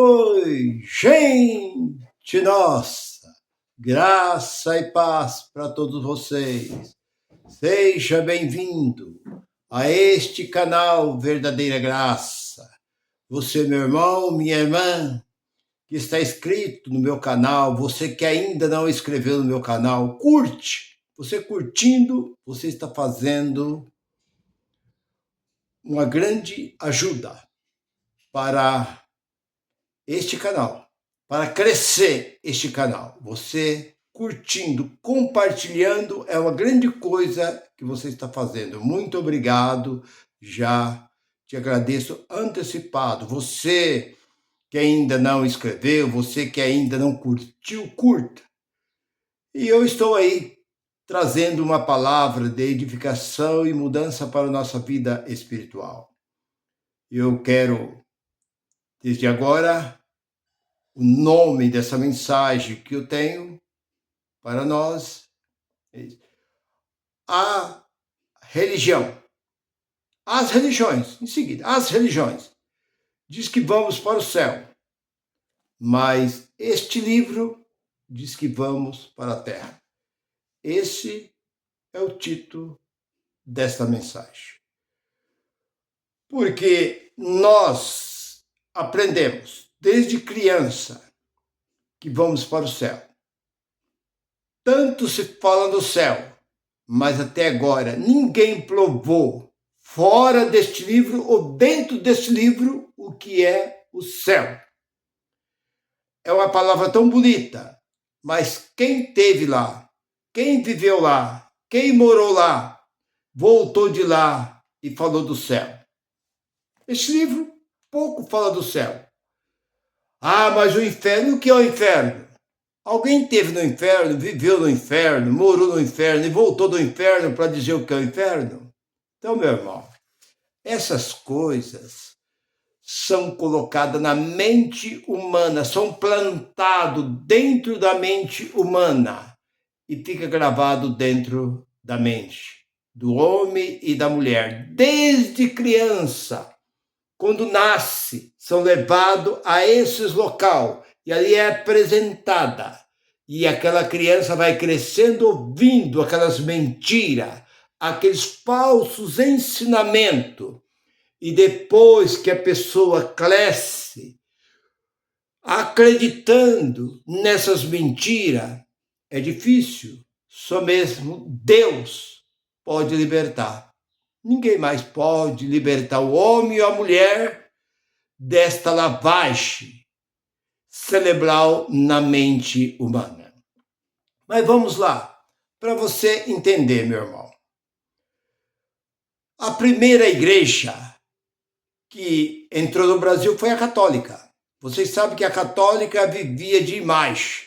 Oi, gente nossa, graça e paz para todos vocês. Seja bem-vindo a este canal Verdadeira Graça. Você, meu irmão, minha irmã, que está inscrito no meu canal, você que ainda não inscreveu no meu canal, curte. Você curtindo, você está fazendo uma grande ajuda para este canal, para crescer este canal. Você curtindo, compartilhando é uma grande coisa que você está fazendo. Muito obrigado, já te agradeço antecipado. Você que ainda não inscreveu, você que ainda não curtiu, curta. E eu estou aí trazendo uma palavra de edificação e mudança para a nossa vida espiritual. Eu quero, desde agora, o nome dessa mensagem que eu tenho para nós é a religião. As religiões, em seguida, as religiões. Diz que vamos para o céu, mas este livro diz que vamos para a terra. Esse é o título desta mensagem. Porque nós aprendemos desde criança que vamos para o céu. Tanto se fala do céu, mas até agora ninguém provou, fora deste livro ou dentro deste livro, o que é o céu. É uma palavra tão bonita, mas quem esteve lá, quem viveu lá, quem morou lá, voltou de lá e falou do céu. Este livro pouco fala do céu. Ah, mas o inferno, o que é o inferno? Alguém esteve no inferno, viveu no inferno, morou no inferno e voltou do inferno para dizer o que é o inferno? Então, meu irmão, essas coisas são colocadas na mente humana, são plantadas dentro da mente humana e fica gravado dentro da mente do homem e da mulher. Desde criança, quando nasce, são levados a esses locais e ali é apresentada. E aquela criança vai crescendo ouvindo aquelas mentiras, aqueles falsos ensinamentos. E depois que a pessoa cresce, acreditando nessas mentiras, é difícil. Só mesmo Deus pode libertar. Ninguém mais pode libertar o homem ou a mulher desta lavagem cerebral na mente humana. Mas vamos lá, para você entender, meu irmão. A primeira igreja que entrou no Brasil foi a católica. Vocês sabem que a católica vivia de imagem.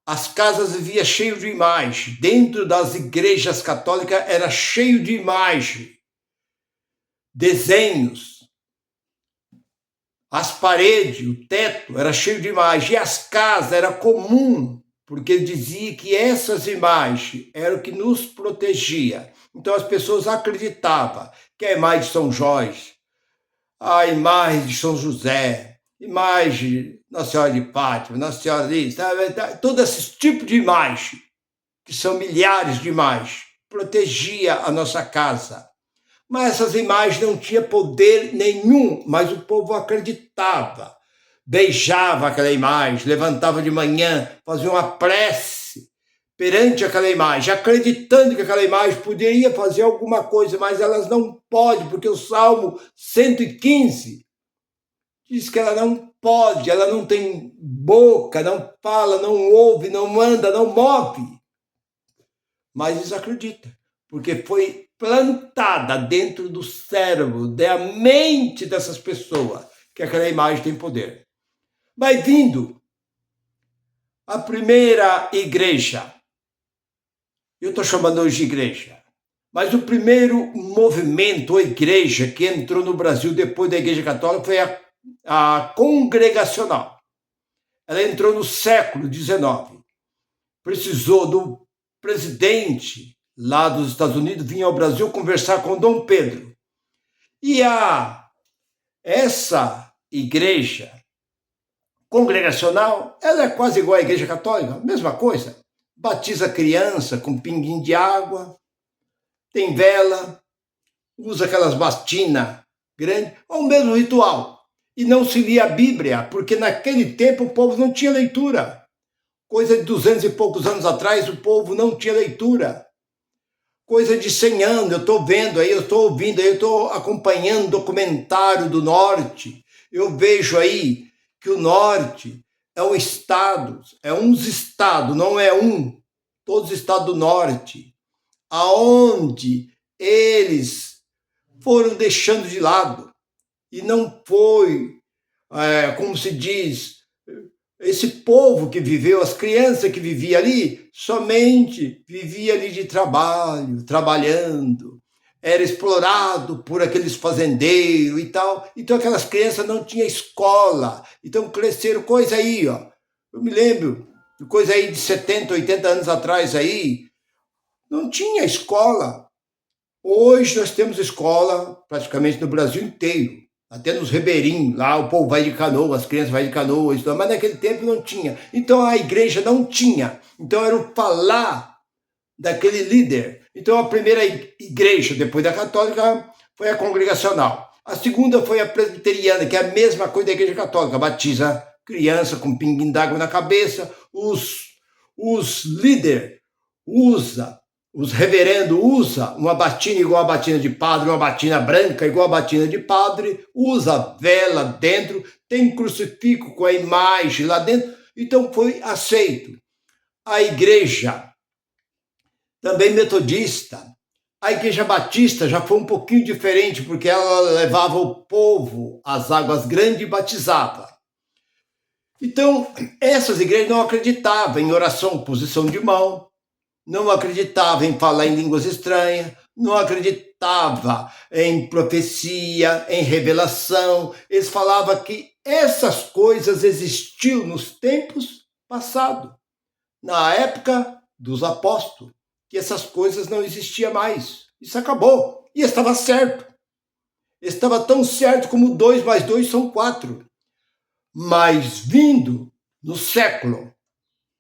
As casas viviam cheias de imagem. Dentro das igrejas católicas era cheio de imagem. Desenhos. As paredes, o teto era cheio de imagem. E as casas era comum, porque dizia que essas imagens eram o que nos protegia. Então as pessoas acreditavam que a imagem de São Jorge, a imagem de São José, imagem de Nossa Senhora de Fátima, Nossa Senhora de... todo esse tipo de imagem, que são milhares de imagens, protegia a nossa casa. Mas essas imagens não tinham poder nenhum, mas o povo acreditava. Beijava aquela imagem, levantava de manhã, fazia uma prece perante aquela imagem, acreditando que aquela imagem poderia fazer alguma coisa, mas elas não podem, porque o Salmo 115 diz que ela não pode, ela não tem boca, não fala, não ouve, não anda, não move. Mas eles acreditam, porque foi plantada dentro do cérebro, da mente dessas pessoas, que aquela imagem tem poder. Mas vindo a primeira igreja, eu estou chamando hoje de igreja, mas o primeiro movimento, ou igreja, que entrou no Brasil depois da Igreja Católica foi a congregacional. Ela entrou no século XIX. Precisou do presidente lá dos Estados Unidos vir ao Brasil conversar com Dom Pedro. E essa igreja congregacional, ela é quase igual à Igreja Católica, mesma coisa. Batiza a criança com pinguim de água, tem vela, usa aquelas batinas grandes, é o mesmo ritual. E não se lia a Bíblia, porque naquele tempo o povo não tinha leitura. Coisa de 200 e poucos anos atrás, o povo não tinha leitura. Coisa de 100 anos, eu estou vendo aí, eu estou ouvindo aí, eu estou acompanhando o documentário do Norte. Eu vejo aí que o Norte é um estado, é uns estados, não é um, todos os estados do Norte, aonde eles foram deixando de lado. E não foi, como se diz, esse povo que viveu, as crianças que viviam ali, somente vivia ali de trabalho, trabalhando, era explorado por aqueles fazendeiros e tal. Então aquelas crianças não tinham escola, então cresceram coisa aí, ó. Eu me lembro de coisa aí de 70, 80 anos atrás aí, não tinha escola. Hoje nós temos escola praticamente no Brasil inteiro. Até nos ribeirinhos, lá o povo vai de canoa, as crianças vão de canoa, mas naquele tempo não tinha. Então a igreja não tinha. Então era o falar daquele líder. Então a primeira igreja, depois da católica, foi a congregacional. A segunda foi a presbiteriana, que é a mesma coisa da igreja católica. Batiza criança com pinguim d'água na cabeça. Os líderes os reverendos usam uma batina igual a batina de padre, uma batina branca igual a batina de padre, usa vela dentro, tem crucifixo com a imagem lá dentro, então foi aceito. A igreja, também metodista, a igreja batista já foi um pouquinho diferente, porque ela levava o povo às águas grandes e batizava. Então, essas igrejas não acreditavam em oração, posição de mão, não acreditava em falar em línguas estranhas, não acreditava em profecia, em revelação. Eles falavam que essas coisas existiam nos tempos passados, na época dos apóstolos, que essas coisas não existiam mais. Isso acabou. E estava certo. Estava tão certo como 2 mais 2 são 4. Mas vindo no século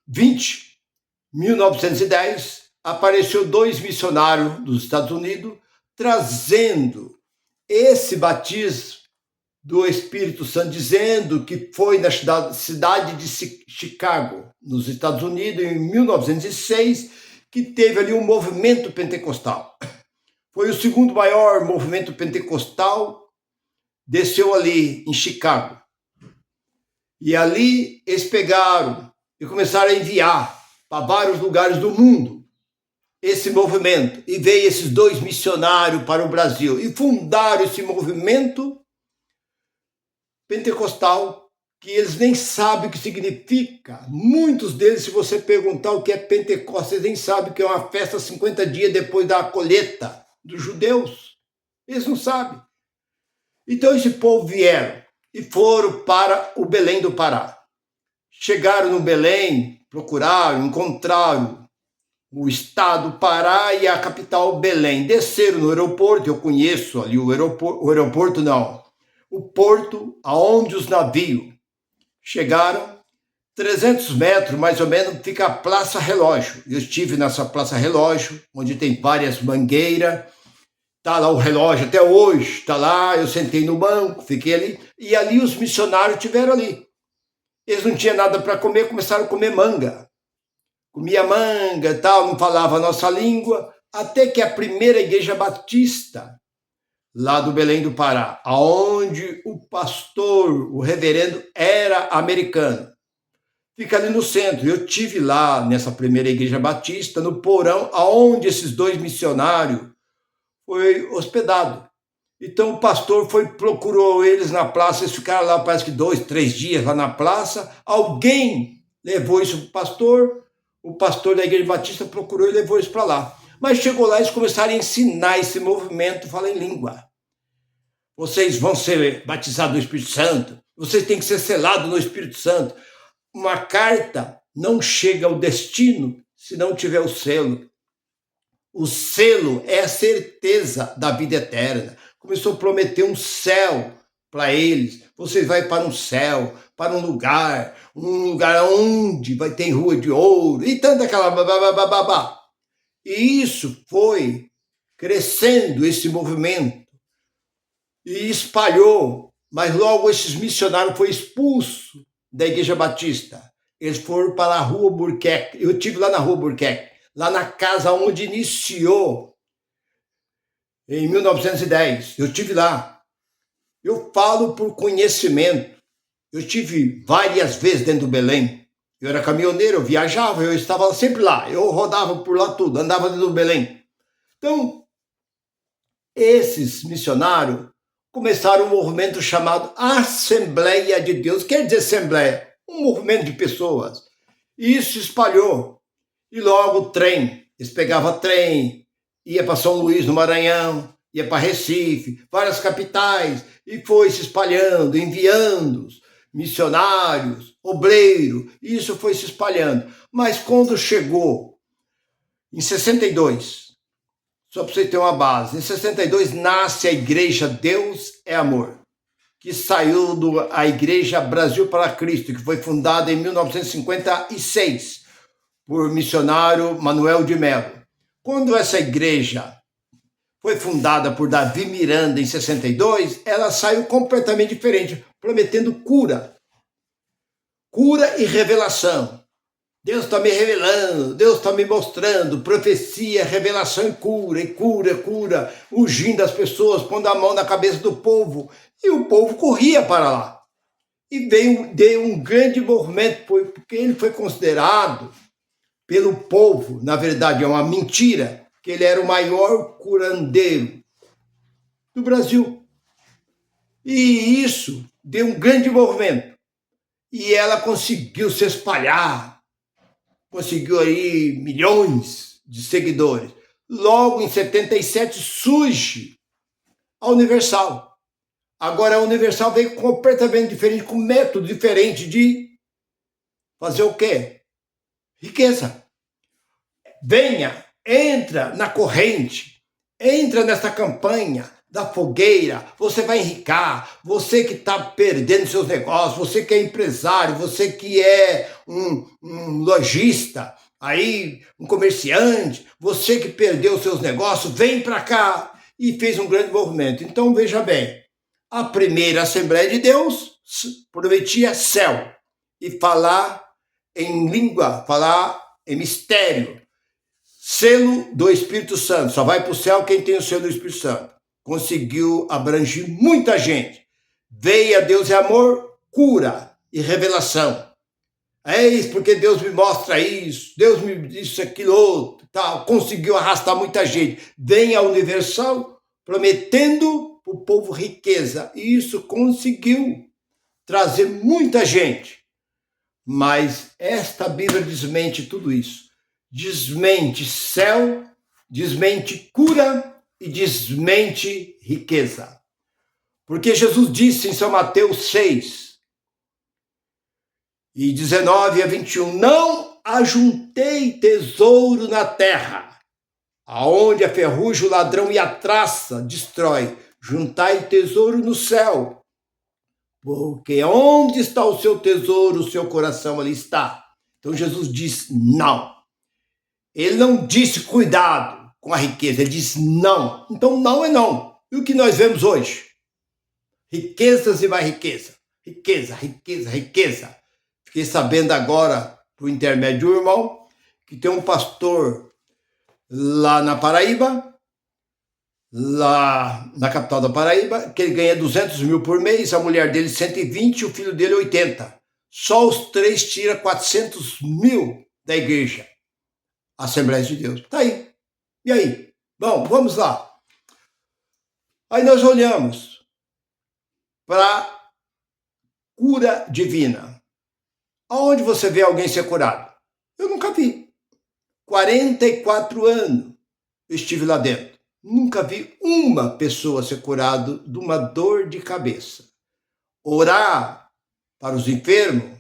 20, 1910, apareceu 2 missionários dos Estados Unidos trazendo esse batismo do Espírito Santo, dizendo que foi na cidade de Chicago, nos Estados Unidos, em 1906, que teve ali um movimento pentecostal. Foi o segundo maior movimento pentecostal, desceu ali em Chicago. E ali eles pegaram e começaram a enviar para vários lugares do mundo esse movimento. E veio esses 2 missionários para o Brasil e fundaram esse movimento pentecostal, que eles nem sabem o que significa. Muitos deles, se você perguntar o que é Pentecostes, eles nem sabem que é uma festa 50 dias depois da colheita dos judeus. Eles não sabem. Então esse povo vieram e foram para o Belém do Pará. Chegaram no Belém, procuraram, encontraram o estado Pará e a capital Belém. Desceram no aeroporto, eu conheço ali o aeroporto não, o porto aonde os navios chegaram, 300 metros mais ou menos, fica a Praça Relógio. Eu estive nessa Praça Relógio, onde tem várias mangueiras, tá lá o relógio até hoje, tá lá, eu sentei no banco, fiquei ali, e ali os missionários estiveram ali. Eles não tinham nada para comer, começaram a comer manga. Comia manga e tal, não falava a nossa língua, até que a primeira igreja batista, lá do Belém do Pará, aonde o pastor, o reverendo, era americano, fica ali no centro. Eu tive lá nessa primeira igreja batista, no porão, aonde esses 2 missionários foi hospedado. Então o pastor procurou eles na praça, eles ficaram lá parece que 2, 3 dias lá na praça, alguém levou isso para o pastor da igreja batista procurou e levou isso para lá. Mas chegou lá e eles começaram a ensinar esse movimento, fala em língua. Vocês vão ser batizados no Espírito Santo, vocês têm que ser selados no Espírito Santo. Uma carta não chega ao destino se não tiver o selo. O selo é a certeza da vida eterna. Começou a prometer um céu para eles: vocês vão para um céu, para um lugar onde vai ter rua de ouro, e tanta aquela babá. E isso foi crescendo, esse movimento, e espalhou, mas logo esses missionários foram expulsos da Igreja Batista. Eles foram para a Rua Burquerque. Eu estive lá na Rua Burquerque, lá na casa onde iniciou, em 1910. Eu estive lá. Eu falo por conhecimento. Eu estive várias vezes dentro do Belém. Eu era caminhoneiro, eu viajava, eu estava sempre lá. Eu rodava por lá tudo, andava dentro do Belém. Então, esses missionários começaram um movimento chamado Assembleia de Deus. Quer dizer Assembleia? Um movimento de pessoas. E isso se espalhou. E logo trem. Eles pegavam trem, ia para São Luís, no Maranhão, ia para Recife, várias capitais, e foi se espalhando, enviando missionários, obreiro, e isso foi se espalhando. Mas quando chegou em 62, só para você ter uma base, em 62 nasce a Igreja Deus é Amor, que saiu da Igreja Brasil para Cristo, que foi fundada em 1956 por missionário Manuel de Melo. Quando essa igreja foi fundada por Davi Miranda em 62, ela saiu completamente diferente, prometendo cura. Cura e revelação. Deus está me revelando, Deus está me mostrando, profecia, revelação e cura, ungindo as pessoas, pondo a mão na cabeça do povo. E o povo corria para lá. E deu um grande movimento, porque ele foi considerado pelo povo, na verdade é uma mentira, que ele era o maior curandeiro do Brasil. E isso deu um grande movimento. E ela conseguiu se espalhar, conseguiu aí milhões de seguidores. Logo em 77 surge a Universal. Agora a Universal veio completamente diferente, com método diferente de fazer o quê? Riqueza. Venha, entra na corrente, entra nessa campanha da fogueira, você vai enricar, você que está perdendo seus negócios, você que é empresário, você que é um lojista, aí um comerciante, você que perdeu seus negócios, vem para cá, e fez um grande movimento. Então veja bem, a primeira Assembleia de Deus prometia céu, e falar em língua, falar em mistério, selo do Espírito Santo, só vai para o céu quem tem o selo do Espírito Santo. Conseguiu abranger muita gente. Veio a Deus é amor, cura e revelação. É isso, porque Deus me mostra isso, Deus me disse aquilo outro, tal. Conseguiu arrastar muita gente. Vem a Universal prometendo para o povo riqueza. E isso conseguiu trazer muita gente. Mas esta Bíblia desmente tudo isso. Desmente céu, desmente cura e desmente riqueza. Porque Jesus disse em São Mateus 6, e 19 a 21, não ajuntei tesouro na terra, aonde a ferrugem, o ladrão e a traça destrói. Juntai tesouro no céu, porque onde está o seu tesouro, o seu coração ali está. Então Jesus diz não. Ele não disse cuidado com a riqueza, ele disse não. Então não é não. E o que nós vemos hoje? Riquezas e mais riqueza. Riqueza, riqueza, riqueza. Fiquei sabendo agora, por intermédio do irmão, que tem um pastor lá na Paraíba, lá na capital da Paraíba, que ele ganha 200 mil por mês, a mulher dele 120 e o filho dele 80. Só os três tira 400 mil da igreja. Assembleia de Deus. Tá aí. E aí? Bom, vamos lá. Aí nós olhamos para cura divina. Aonde você vê alguém ser curado? Eu nunca vi. 44 anos eu estive lá dentro. Nunca vi uma pessoa ser curada de uma dor de cabeça. Orar para os enfermos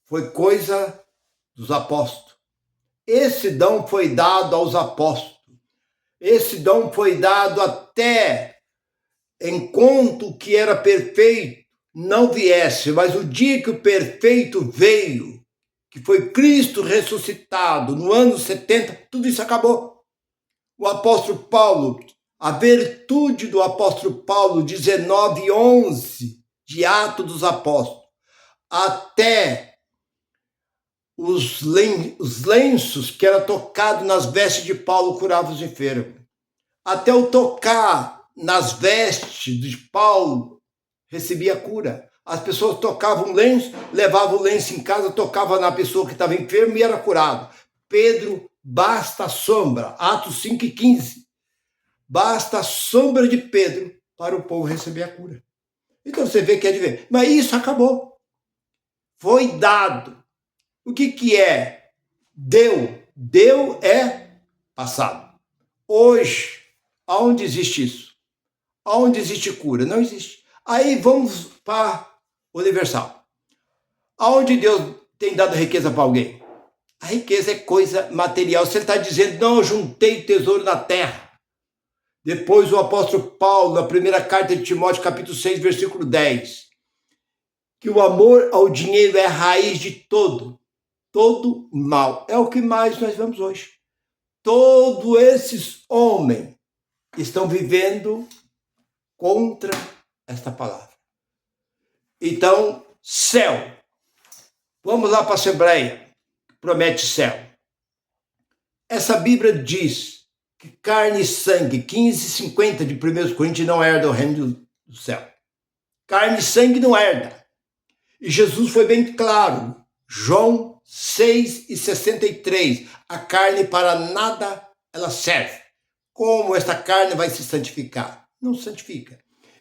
foi coisa dos apóstolos. Esse dom foi dado aos apóstolos. Esse dom foi dado até enquanto o que era perfeito não viesse, mas o dia que o perfeito veio, que foi Cristo ressuscitado no ano 70, tudo isso acabou. O apóstolo Paulo, a virtude do apóstolo Paulo, 19:11 de Atos dos Apóstolos, até os lenços que eram tocados nas vestes de Paulo curavam os enfermos. Até o tocar nas vestes de Paulo recebia cura. As pessoas tocavam o lenço, levavam o lenço em casa, tocavam na pessoa que estava enferma e era curado. Pedro, basta a sombra, Atos 5:15. Basta a sombra de Pedro para o povo receber a cura. Então você vê que é de ver. Mas isso acabou. Foi dado. O que é? Deu. Deu é passado. Hoje, aonde existe isso? Aonde existe cura? Não existe. Aí vamos para o universal. Aonde Deus tem dado riqueza para alguém? A riqueza é coisa material. Você está dizendo, não, eu juntei tesouro na terra. Depois o apóstolo Paulo, na primeira carta de Timóteo, capítulo 6, versículo 10, que o amor ao dinheiro é a raiz de todo mal. É o que mais nós vemos hoje. Todos esses homens estão vivendo contra esta palavra. Então, céu. Vamos lá para a Assembleia, que promete céu. Essa Bíblia diz que carne e sangue, 15:50 de 1 Coríntios, não herda o reino do céu. Carne e sangue não herda. E Jesus foi bem claro. João 6:63. A carne para nada ela serve. Como esta carne vai se santificar? Não santifica.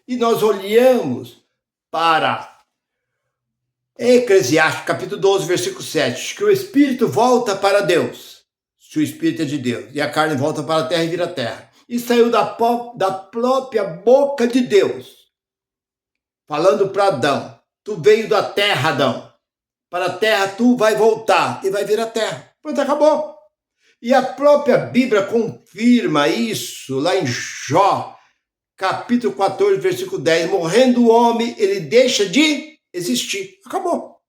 E nós olhamos para Eclesiastes, capítulo 12, versículo 7, que o espírito volta para Deus, se o espírito é de Deus, e a carne volta para a terra e vira terra. E saiu da própria boca de Deus, falando para Adão, tu veio da terra, Adão, para a terra tu vai voltar, e vai vir a terra. Pronto, acabou. E a própria Bíblia confirma isso, lá em Jó, capítulo 14, versículo 10, morrendo o homem, ele deixa de existir. Acabou.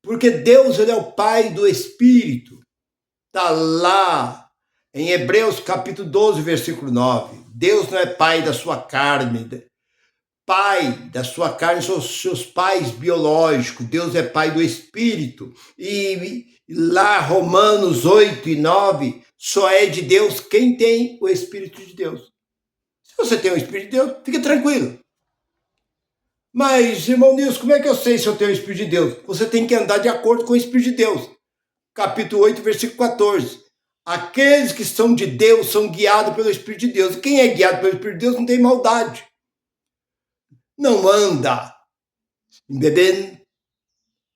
Porque Deus, ele é o Pai do Espírito. Está lá em Hebreus capítulo 12, versículo 9. Deus não é pai da sua carne. Pai da sua carne são os seus pais biológicos. Deus é pai do Espírito. E lá Romanos 8:9, só é de Deus quem tem o Espírito de Deus. Se você tem o Espírito de Deus, fica tranquilo. Mas, irmão Nilson, como é que eu sei se eu tenho o Espírito de Deus? Você tem que andar de acordo com o Espírito de Deus. Capítulo 8, versículo 14. Aqueles que são de Deus são guiados pelo Espírito de Deus. E quem é guiado pelo Espírito de Deus não tem maldade. Não anda bebendo,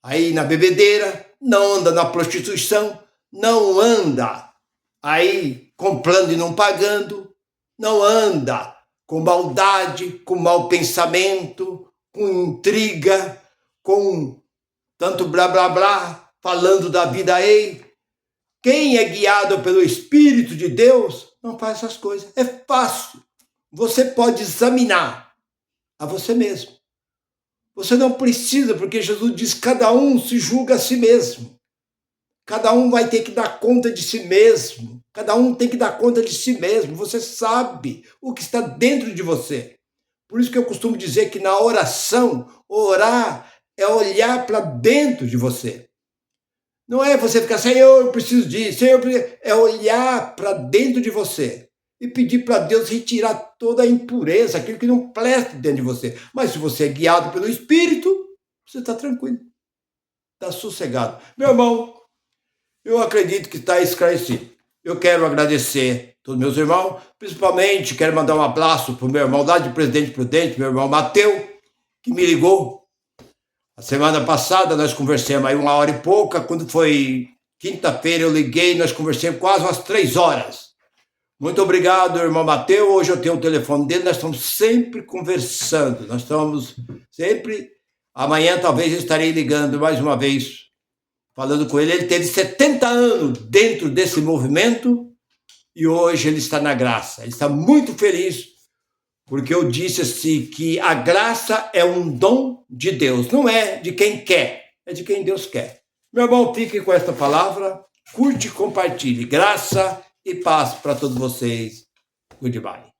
aí na bebedeira, não anda na prostituição, não anda aí comprando e não pagando, não anda com maldade, com mau pensamento, com intriga, com tanto blá blá blá, falando da vida aí. Quem é guiado pelo Espírito de Deus não faz essas coisas. É fácil. Você pode examinar a você mesmo. Você não precisa, porque Jesus diz que cada um se julga a si mesmo. Cada um vai ter que dar conta de si mesmo. Cada um tem que dar conta de si mesmo. Você sabe o que está dentro de você. Por isso que eu costumo dizer que na oração, orar é olhar para dentro de você. Não é você ficar, Senhor, eu preciso disso, Senhor, é olhar para dentro de você e pedir para Deus retirar toda a impureza, aquilo que não presta dentro de você. Mas se você é guiado pelo Espírito, você está tranquilo, está sossegado. Meu irmão, eu acredito que está esclarecido. Eu quero agradecer a todos meus irmãos, principalmente quero mandar um abraço para o meu irmão lá de Presidente Prudente, meu irmão Mateus, que me ligou. A semana passada nós conversamos aí 1 hora e pouca, quando foi quinta-feira eu liguei, nós conversamos quase umas 3 horas. Muito obrigado, irmão Mateus, hoje eu tenho o telefone dele, nós estamos sempre conversando, nós estamos sempre, amanhã talvez eu estarei ligando mais uma vez, falando com ele. Ele teve 70 anos dentro desse movimento e hoje ele está na graça, ele está muito feliz Porque eu disse assim que a graça é um dom de Deus, não é de quem quer, é de quem Deus quer. Meu irmão, fique com esta palavra, curte e compartilhe. Graça e paz para todos vocês. Goodbye.